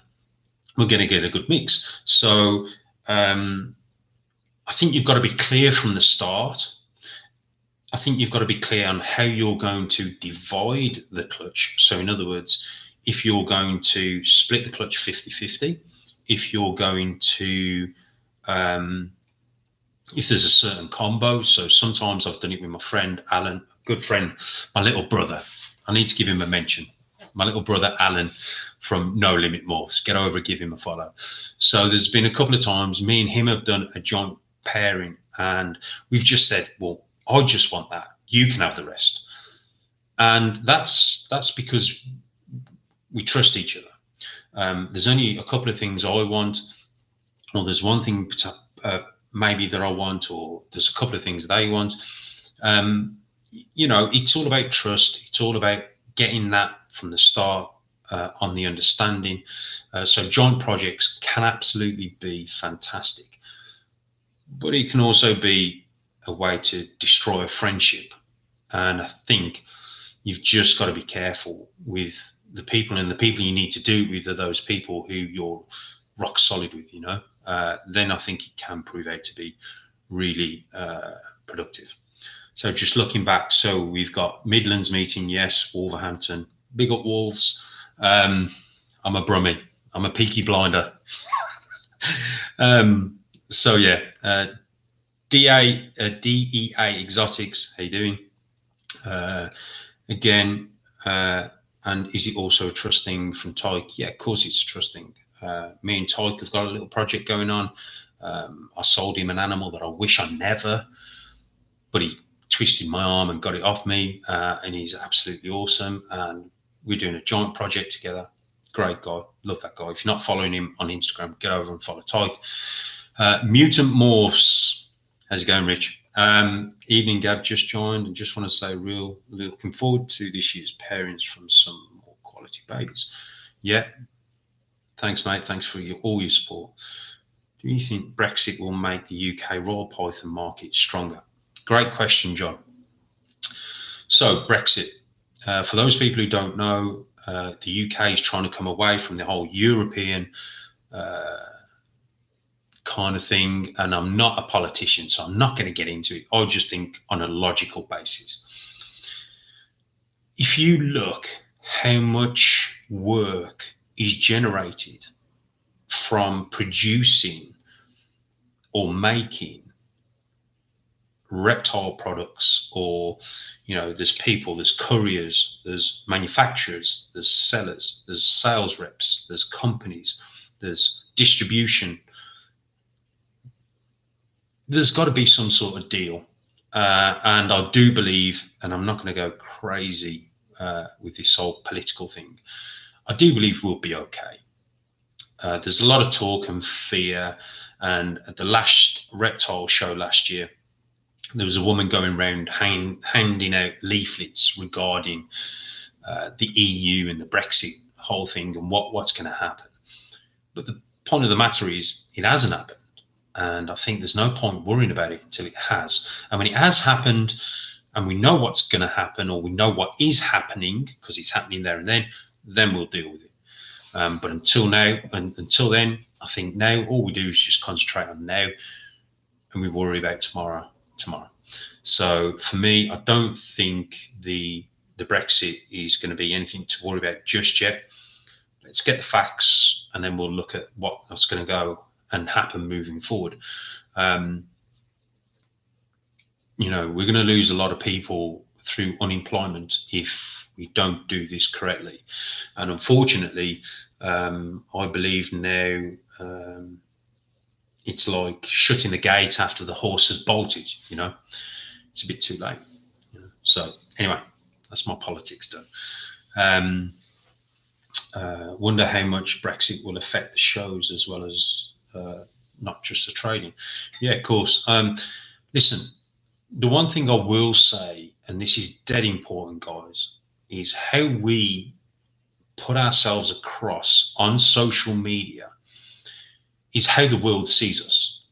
we're going to get a good mix. So I think you've got to be clear from the start. I think you've got to be clear on how you're going to divide the clutch. So in other words, if you're going to split the clutch 50-50, if you're going to, if there's a certain combo. So sometimes I've done it with my friend, Alan, good friend, my little brother. I need to give him a mention. My little brother, Alan, from No Limit Morphs. Get over and give him a follow. So there's been a couple of times me and him have done a joint pairing and we've just said, well, I just want that. You can have the rest. And that's because we trust each other. There's only a couple of things I want, or there's one thing maybe that I want, or there's a couple of things they want. It's all about trust. It's all about getting that from the start on the understanding. So joint projects can absolutely be fantastic, but it can also be a way to destroy a friendship. And I think you've just got to be careful with the people, and the people you need to do it with are those people who you're rock solid with, then I think it can prove out to be really productive. So just looking back, so we've got Midlands meeting, yes, Wolverhampton, big up Wolves. I'm a Brummie, I'm a Peaky Blinder. So yeah, DEA Exotics, how you doing? Again, and is it also a trust thing from Tyke? Yeah, of course it's a trust thing. Me and Tyke have got a little project going on. I sold him an animal that I wish I never, but he twisted my arm and got it off me, and he's absolutely awesome. And we're doing a joint project together. Great guy, love that guy. If you're not following him on Instagram, get over and follow Tyke. Mutant Morphs. How's it going, Rich? Evening, Gab just joined, and just want to say, looking forward to this year's pairings from some more quality babies. Yeah, thanks, mate. Thanks for all your support. Do you think Brexit will make the UK Royal Python market stronger? Great question, John. So Brexit, for those people who don't know, the UK is trying to come away from the whole European kind of thing, and I'm not a politician, so I'm not going to get into it. I just think on a logical basis. If you look how much work is generated from producing or making reptile products, or there's people, there's couriers, there's manufacturers, there's sellers, there's sales reps, there's companies, there's distribution. There's got to be some sort of deal. And I do believe, and I'm not going to go crazy with this whole political thing, I do believe we'll be okay. There's a lot of talk and fear. And at the last reptile show last year, there was a woman going around handing out leaflets regarding the EU and the Brexit whole thing and what's going to happen. But the point of the matter is, it hasn't happened. And I think there's no point worrying about it until it has. And when it has happened, and we know what's going to happen, or we know what is happening because it's happening there and then we'll deal with it. But until then, I think now all we do is just concentrate on now, and we worry about tomorrow. So for me, I don't think the Brexit is going to be anything to worry about just yet. Let's get the facts, and then we'll look at what's going to go and happen moving forward. We're going to lose a lot of people through unemployment if we don't do this correctly. And unfortunately, I believe now it's like shutting the gate after the horse has bolted. It's a bit too late. So anyway, that's my politics done. Wonder how much Brexit will affect the shows as well as not just the trading. Yeah, of course. Listen, the one thing I will say, and this is dead important, guys, is how we put ourselves across on social media is how the world sees us.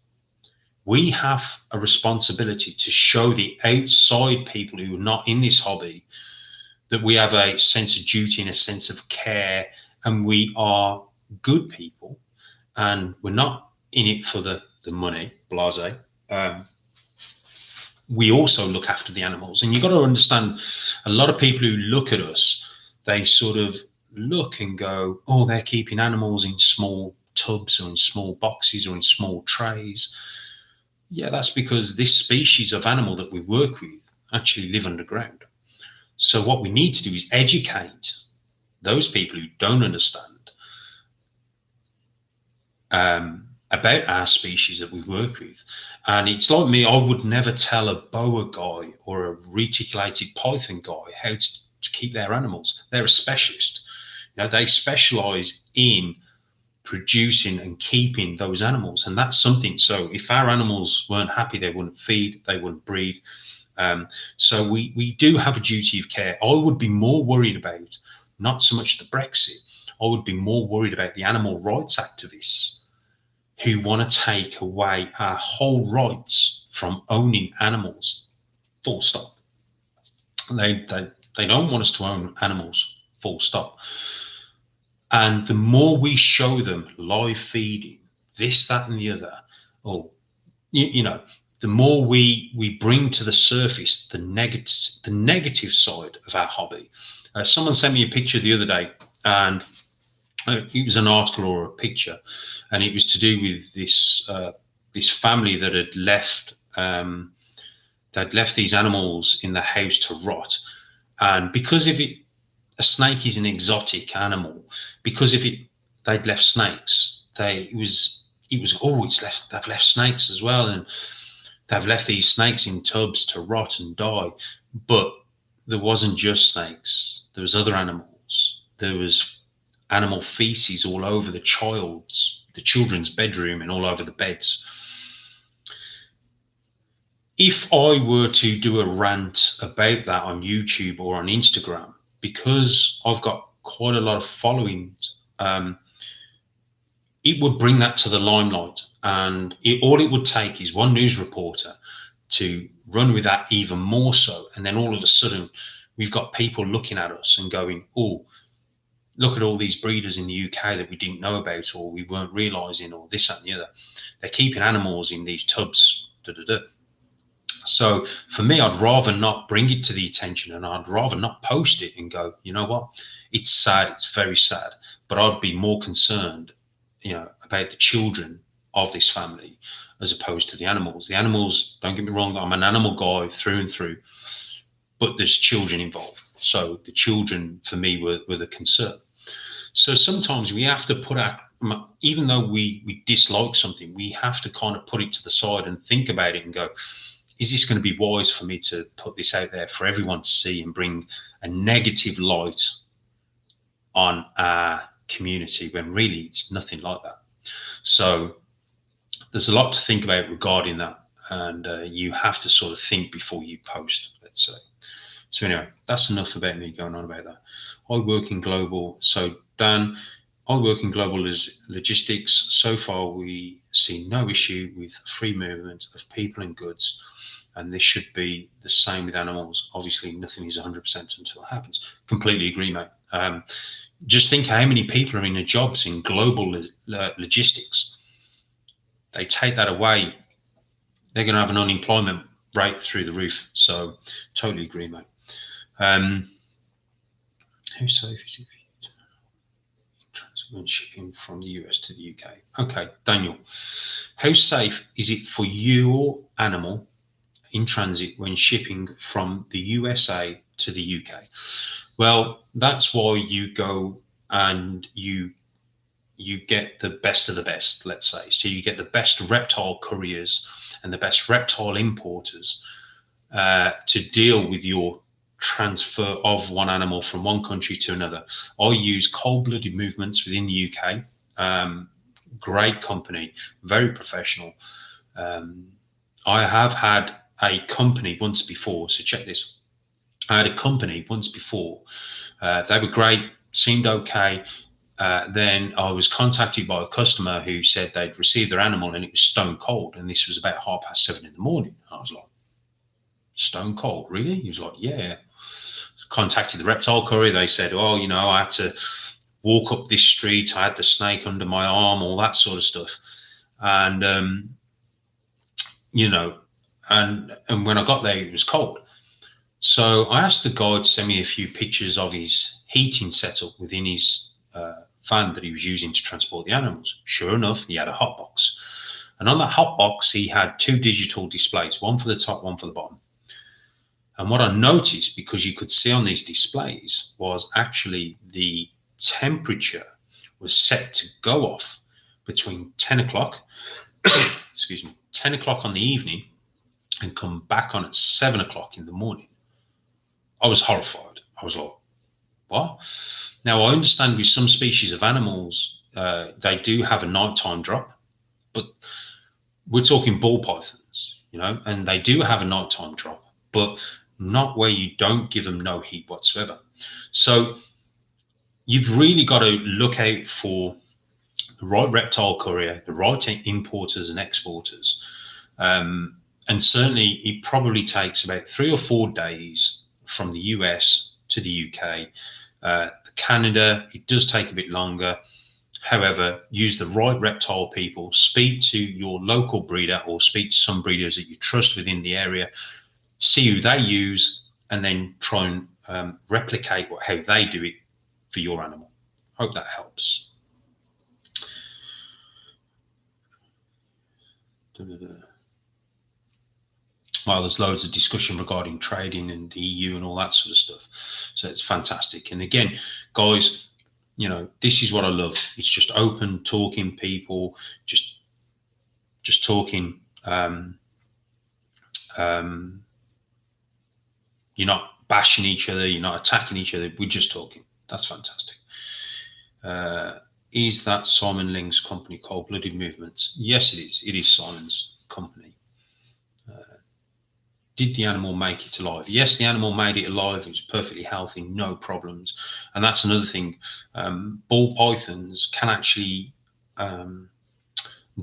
We have a responsibility to show the outside people who are not in this hobby that we have a sense of duty and a sense of care, and we are good people, and we're not in it for the money, blase. We also look after the animals. And you've got to understand, a lot of people who look at us, they sort of look and go, oh, they're keeping animals in small tubs or in small boxes or in small trays. Yeah, that's because this species of animal that we work with actually live underground. So what we need to do is educate those people who don't understand about our species that we work with. And it's like me, I would never tell a boa guy or a reticulated python guy how to keep their animals. They're a specialist. They specialize in producing and keeping those animals. And that's something. So if our animals weren't happy, they wouldn't feed, they wouldn't breed. So we do have a duty of care. I would be more worried about not so much the Brexit. I would be more worried about the animal rights activists who want to take away our whole rights from owning animals, full stop. They don't want us to own animals, full stop. And the more we show them live feeding, this, that, and the other, the more we bring to the surface the negative side of our hobby. Someone sent me a picture the other day, and it was an article or a picture, and it was to do with this family that had left these animals in the house to rot, and because of it, a snake is an exotic animal. Because of it, they'd left snakes. They've left snakes as well, and they've left these snakes in tubs to rot and die. But there wasn't just snakes. There was other animals. There was animal feces all over the children's bedroom and all over the beds. If I were to do a rant about that on YouTube or on Instagram, because I've got quite a lot of followings, it would bring that to the limelight. And all it would take is one news reporter to run with that even more so. And then all of a sudden, we've got people looking at us and going, oh, look at all these breeders in the UK that we didn't know about, or we weren't realising, or this, that, and the other. They're keeping animals in these tubs. So for me, I'd rather not bring it to the attention, and I'd rather not post it and go, you know what, it's sad, it's very sad, but I'd be more concerned, about the children of this family as opposed to the animals. The animals, don't get me wrong, I'm an animal guy through and through, but there's children involved. So the children for me were the concern. So sometimes we have to even though we dislike something, we have to kind of put it to the side and think about it and go, is this going to be wise for me to put this out there for everyone to see and bring a negative light on our community when really it's nothing like that? So there's a lot to think about regarding that. And you have to sort of think before you post, let's say. So anyway, that's enough about me going on about that. I work in global. So Dan, I work in global logistics. So far, we see no issue with free movement of people and goods, and this should be the same with animals. Obviously, nothing is 100% until it happens. Completely agree, mate. Just think how many people are in the jobs in global logistics. They take that away, they're going to have an unemployment rate through the roof. So, totally agree, mate. Um, how safe is it for you to transfer shipping from the US to the UK? Okay, Daniel, how safe is it for your animal in transit when shipping from the USA to the UK? Well, that's why you go and you get the best of the best, let's say. So you get the best reptile couriers and the best reptile importers to deal with your transfer of one animal from one country to another. I use cold-blooded movements within the UK. Great company, very professional. Um, I have had a company once before, so check this. I had a company once before. They were great, seemed okay. Then I was contacted by a customer who said they'd received their animal and it was stone cold. And this was about 7:30 in the morning. I was like, stone cold, really? He was like, yeah. Contacted the reptile courier. They said, oh, I had to walk up this street. I had the snake under my arm, all that sort of stuff. And, and when I got there, it was cold. So I asked the guy to send me a few pictures of his heating setup within his van that he was using to transport the animals. Sure enough, he had a hot box. And on that hot box, he had two digital displays, one for the top, one for the bottom. And what I noticed, because you could see on these displays, was actually the temperature was set to go off between 10 o'clock, excuse me, 10 o'clock on the evening and come back on at 7 o'clock in the morning. I was horrified. I was like, what? Now, I understand with some species of animals, they do have a nighttime drop, but we're talking ball pythons, and they do have a nighttime drop, but not where you don't give them no heat whatsoever. So you've really got to look out for the right reptile courier, the right importers and exporters. And certainly it probably takes about 3 or 4 days from the US to the UK. Canada, it does take a bit longer. However, use the right reptile people, speak to your local breeder or speak to some breeders that you trust within the area, see who they use, and then try and replicate how they do it for your animal. Hope that helps. Well, there's loads of discussion regarding trading and the EU and all that sort of stuff. So it's fantastic. And again, guys, this is what I love. It's just open, talking people, just talking. You're not bashing each other. You're not attacking each other. We're just talking. That's fantastic. Is that Simon Ling's company, Cold Blooded Movements? Yes, it is. It is Simon's company. Did the animal make it alive? Yes, the animal made it alive. It was perfectly healthy, no problems. And that's another thing. Ball pythons can actually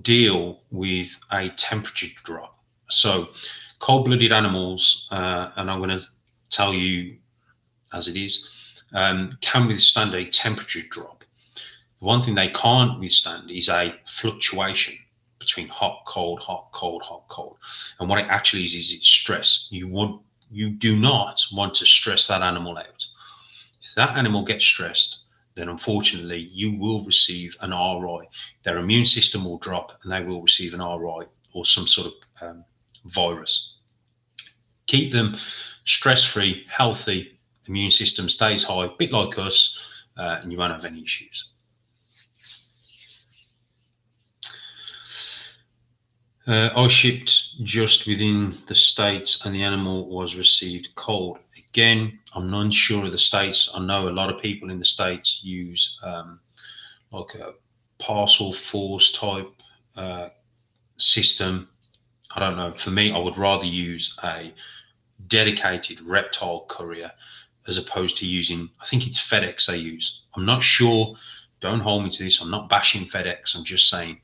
deal with a temperature drop. So cold-blooded animals, and I'm going to tell you as it is, can withstand a temperature drop. The one thing they can't withstand is a fluctuation between hot, cold, hot, cold, hot, cold. And what it actually is it's stress. You do not want to stress that animal out. If that animal gets stressed, then unfortunately you will receive an RI. Their immune system will drop and they will receive an RI or some sort of virus. Keep them stress-free, healthy, immune system stays high, a bit like us, and you won't have any issues. I shipped just within the States and the animal was received cold. Again, I'm not sure of the States. I know a lot of people in the States use like a parcel force type system. I don't know. For me, I would rather use a dedicated reptile courier as opposed to using, I think it's FedEx they use. I'm not sure. Don't hold me to this. I'm not bashing FedEx. I'm just saying,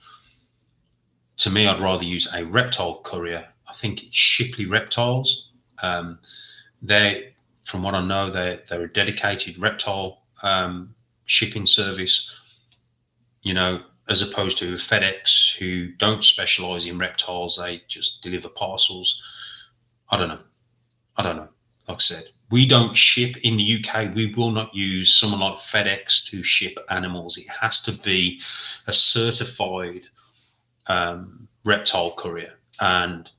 to me, I'd rather use a reptile courier. I think it's Shipley Reptiles. They, from what I know, they're a dedicated reptile shipping service, as opposed to FedEx, who don't specialize in reptiles. They just deliver parcels. I don't know. Like I said, we don't ship in the UK. We will not use someone like FedEx to ship animals. It has to be a certified reptile courier. And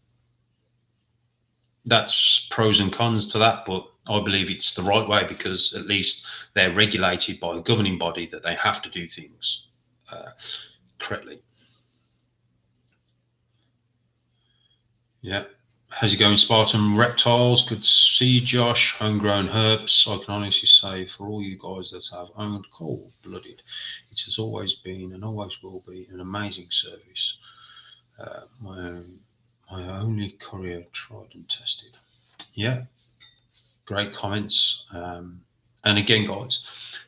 that's pros and cons to that, but I believe it's the right way because at least they're regulated by a governing body that they have to do things correctly. Yeah. How's it going, Spartan Reptiles? Good to see you, Josh. Homegrown herbs. I can honestly say, for all you guys that have owned cold-blooded, it has always been and always will be an amazing service. My only courier tried and tested. Yeah, great comments. And again, guys,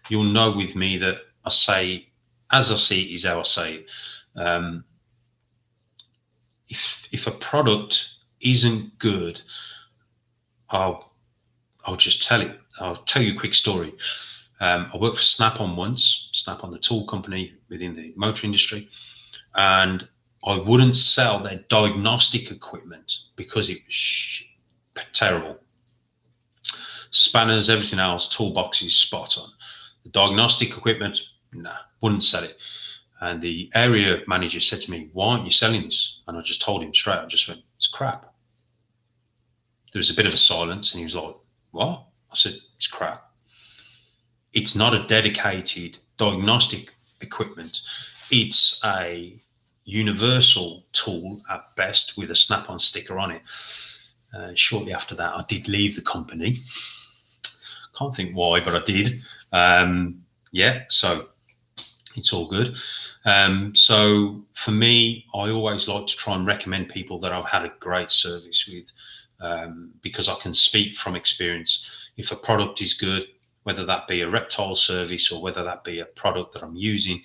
you'll know with me that I say, as I see it is how I say it. If a product isn't good, I'll just tell it. I'll tell you a quick story. I worked for Snap-on once, Snap-on, the tool company within the motor industry, and I wouldn't sell their diagnostic equipment because it was terrible. Spanners, everything else, toolboxes, spot on. The diagnostic equipment, nah, wouldn't sell it. And the area manager said to me, "Why aren't you selling this?" And I just told him straight. I just went, "It's crap." There was a bit of a silence, and he was like, "What?" I said, "It's crap. It's not a dedicated diagnostic equipment. It's a universal tool at best with a Snap-on sticker on it." Shortly after that, I did leave the company. Can't think why, but I did. Yeah, so it's all good. So for me, I always like to try and recommend people that I've had a great service with, because I can speak from experience. If a product is good, whether that be a reptile service or whether that be a product that I'm using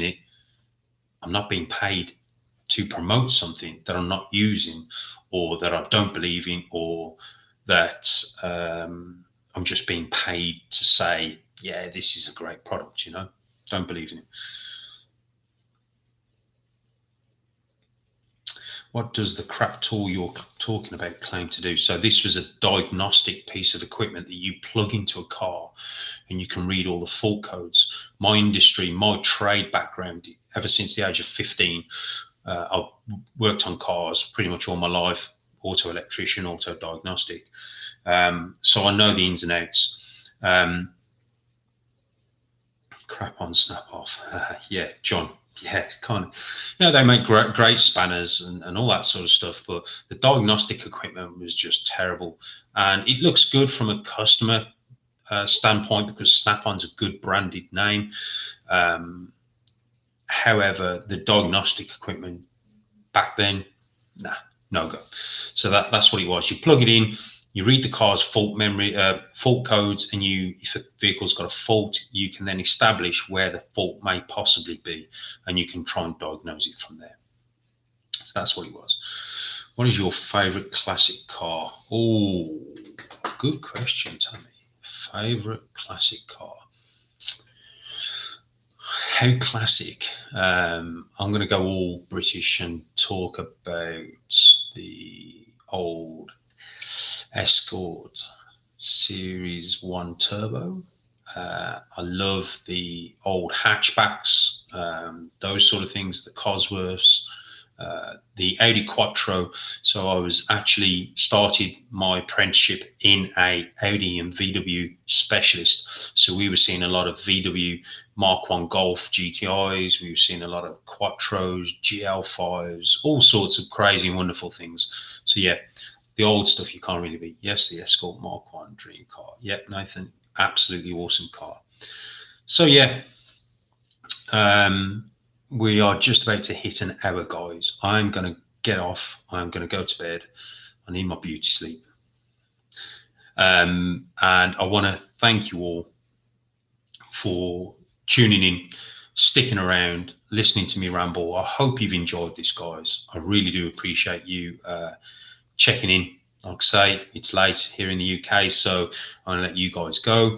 it. I'm not being paid to promote something that I'm not using or that I don't believe in, or that I'm just being paid to say, yeah, this is a great product, don't believe in it. What does the crap tool you're talking about claim to do? So this was a diagnostic piece of equipment that you plug into a car and you can read all the fault codes. My industry, my trade background, ever since the age of 15, I've worked on cars pretty much all my life, auto electrician, auto diagnostic. So I know the ins and outs. Crap on, snap off. Yeah, John. Yeah, kind of. They make great spanners and all that sort of stuff, but the diagnostic equipment was just terrible. And it looks good from a customer standpoint because Snap-on's a good branded name. However, the diagnostic equipment back then, no go. So that's what it was. You plug it in, you read the car's fault codes, and if a vehicle's got a fault, you can then establish where the fault may possibly be, and you can try and diagnose it from there. So that's what it was. What is your favorite classic car? Oh, good question, Tammy. Favorite classic car? How classic? I'm going to go all British and talk about the old Escort Series 1 Turbo. I love the old hatchbacks, those sort of things, the Cosworths, the Audi Quattro. So I was actually started my apprenticeship in a Audi and VW specialist. So we were seeing a lot of VW Mark 1 Golf GTIs. We were seeing a lot of Quattros, GL5s, all sorts of crazy and wonderful things. So yeah, the old stuff you can't really beat. Yes, the Escort Mark 1 dream car. Yep, Nathan, absolutely awesome car. So yeah, we are just about to hit an hour, guys. I'm going to get off. I'm going to go to bed. I need my beauty sleep. And I want to thank you all for tuning in, sticking around, listening to me ramble. I hope you've enjoyed this, guys. I really do appreciate you checking in. Like I say, it's late here in the UK, so I'm going to let you guys go.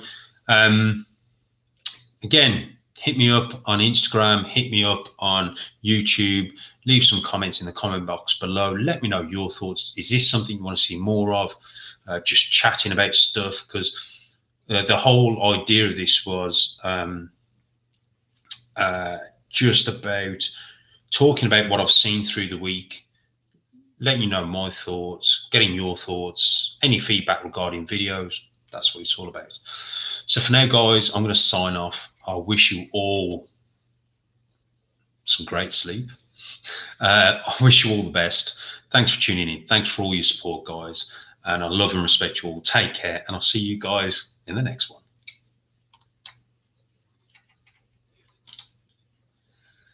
Again, hit me up on Instagram, hit me up on YouTube, leave some comments in the comment box below. Let me know your thoughts. Is this something you want to see more of? Just chatting about stuff, because the whole idea of this was just about talking about what I've seen through the week, letting you know my thoughts, getting your thoughts, any feedback regarding videos. That's what it's all about. So for now, guys, I'm going to sign off. I wish you all some great sleep. I wish you all the best. Thanks for tuning in. Thanks for all your support, guys. And I love and respect you all. Take care. And I'll see you guys in the next one.